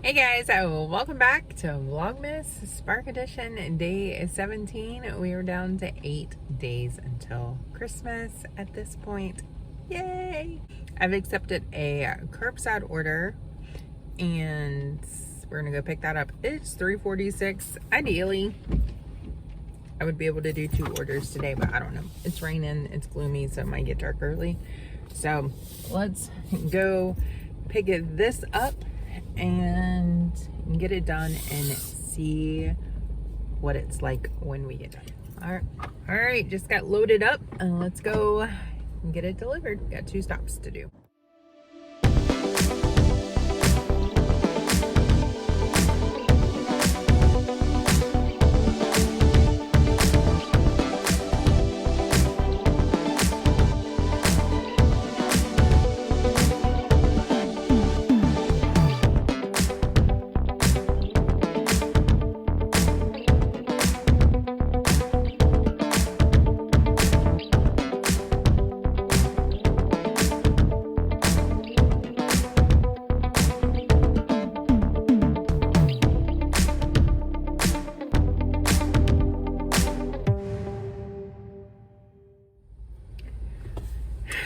Hey guys, welcome back to Vlogmas Spark Edition, day 17. We are down to 8 days until Christmas at this point. Yay! I've accepted a curbside order and we're gonna go pick that up. It's 3:46. Ideally, I would be able to do 2 orders today, but I don't know. It's raining, it's gloomy, so it might get dark early. So let's go pick this up and get it done and see what it's like when we get done. All right, just got loaded up and let's go and get it delivered. Got 2 stops to do.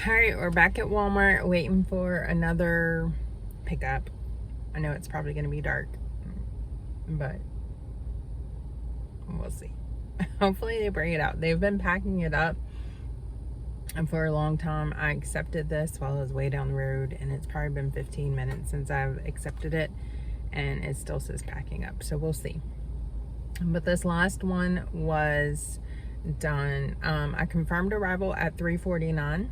All right, we're back at Walmart waiting for another pickup. I know it's probably going to be dark, but we'll see. Hopefully they bring it out. They've been packing it up for a long time. I accepted this while I was way down the road, and it's probably been 15 minutes since I've accepted it, and it still says packing up, so we'll see. But this last one was done. I confirmed arrival at 3:49.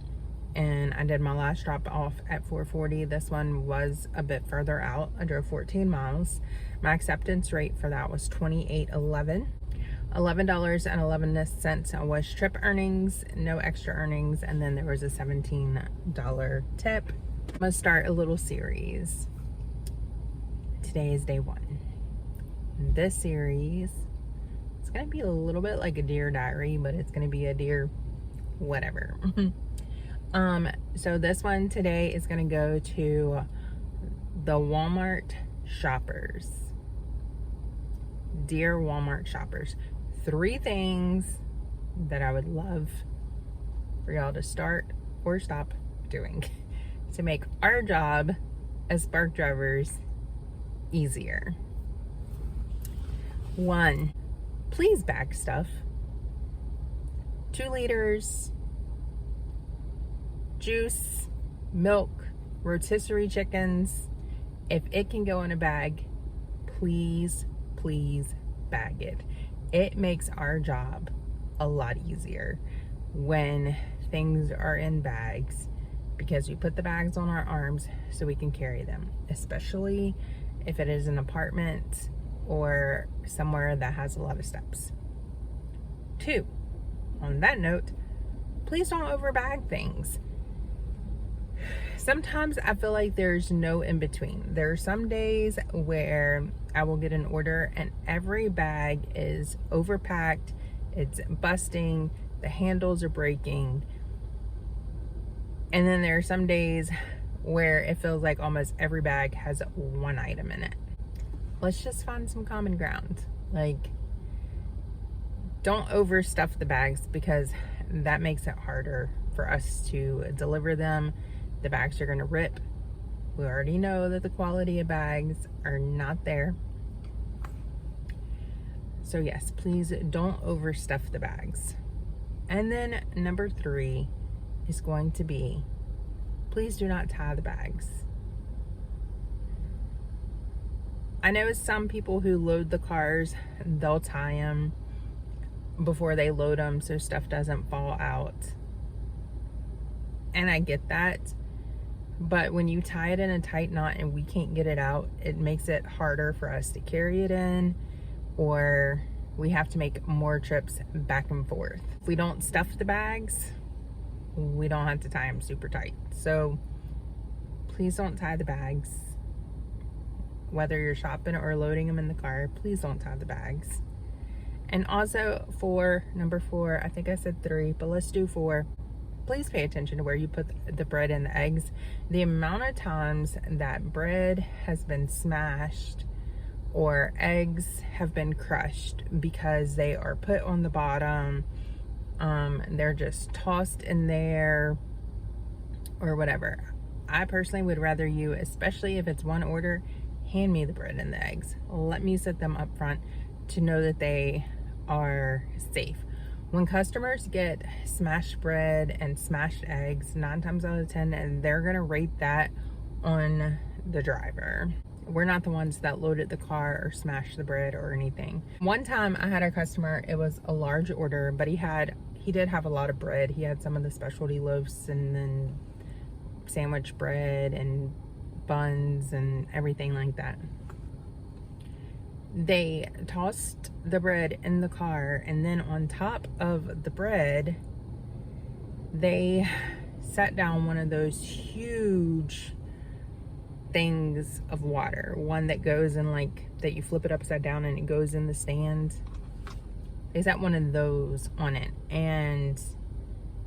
And I did my last drop off at 4:40. This one was a bit further out. I drove 14 miles. My acceptance rate for that was $28.11. $11.11 was trip earnings, no extra earnings, and then there was a $17 tip. I'm gonna start a little series. Today is day 1. This series, it's gonna be a little bit like a dear diary, but it's gonna be a dear whatever. So this one today is going to go to the Walmart shoppers. Dear Walmart shoppers, 3 things that I would love for y'all to start or stop doing to make our job as Spark drivers easier. 1, please bag stuff. 2 liters juice, milk, rotisserie chickens. If it can go in a bag, please bag it. It makes our job a lot easier when things are in bags, because we put the bags on our arms so we can carry them, especially if it is an apartment or somewhere that has a lot of steps. 2, on that note, please don't overbag things. Sometimes I feel like there's no in between. There are some days where I will get an order and every bag is overpacked, it's busting, the handles are breaking. And then there are some days where it feels like almost every bag has 1 item in it. Let's just find some common ground. Like, don't overstuff the bags, because that makes it harder for us to deliver them. The bags are going to rip. We already know that the quality of bags are not there. So yes, please don't overstuff the bags. And then number 3 is going to be, please do not tie the bags. I know some people who load the cars, they'll tie them before they load them so stuff doesn't fall out. And I get that. But when you tie it in a tight knot and we can't get it out, it makes it harder for us to carry it in, or we have to make more trips back and forth. If we don't stuff the bags, we don't have to tie them super tight. So please don't tie the bags. Whether you're shopping or loading them in the car, please don't tie the bags. And also for number 4, I think I said 3, but let's do 4. please pay attention to where you put the bread and the eggs. The amount of times that bread has been smashed or eggs have been crushed because they are put on the bottom, they're just tossed in there or whatever. I personally would rather you, especially if it's one order, hand me the bread and the eggs. Let me set them up front to know that they are safe. When customers get smashed bread and smashed eggs, 9 times out of 10, they're gonna rate that on the driver. We're not the ones that loaded the car or smashed the bread or anything. One time I had a customer, it was a large order, but he did have a lot of bread. He had some of the specialty loaves and then sandwich bread and buns and everything like that. They tossed the bread in the car, and then on top of the bread they set down one of those huge things of water, one that goes in, like, that you flip it upside down and it goes in the stand. They set one of those on it, and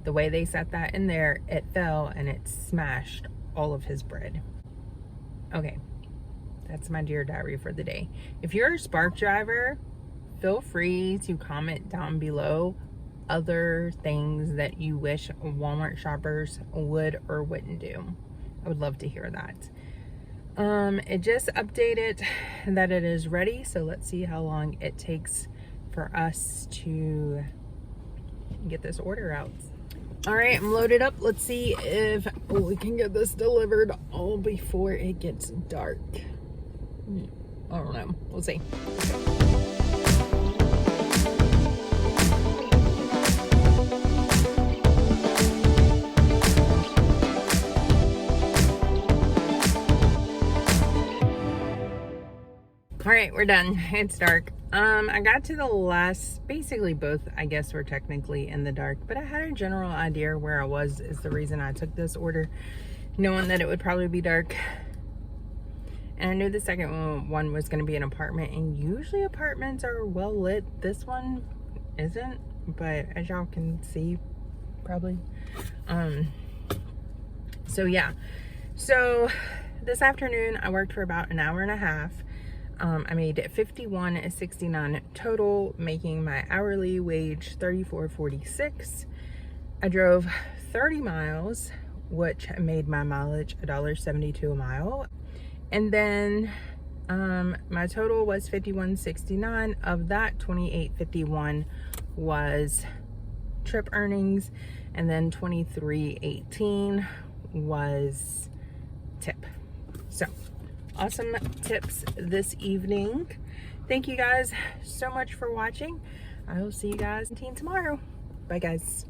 the way they set that in there, it fell and it smashed all of his bread. Okay, that's my Dear Diary for the day. If you're a Spark driver, feel free to comment down below other things that you wish Walmart shoppers would or wouldn't do. I would love to hear that. It just updated that it is ready, so let's see how long it takes for us to get this order out. All right, I'm loaded up. Let's see if we can get this delivered all before it gets dark. I don't know. We'll see. All right, we're done. It's dark. I got to the last, basically both, I guess, were technically in the dark, but I had a general idea where I was, is the reason I took this order, knowing that it would probably be dark. And I knew the second one was going to be an apartment, and usually apartments are well lit. This one isn't, but as y'all can see, probably. So yeah. So this afternoon I worked for about an hour and a half. I made $51.69 total, making my hourly wage $34.46. I drove 30 miles, which made my mileage $1.72 a mile. And then my total was $51.69. Of that, $28.51 was trip earnings, and then $23.18 was tip. So awesome tips this evening. Thank you guys so much for watching. I will see you guys tomorrow. Bye guys.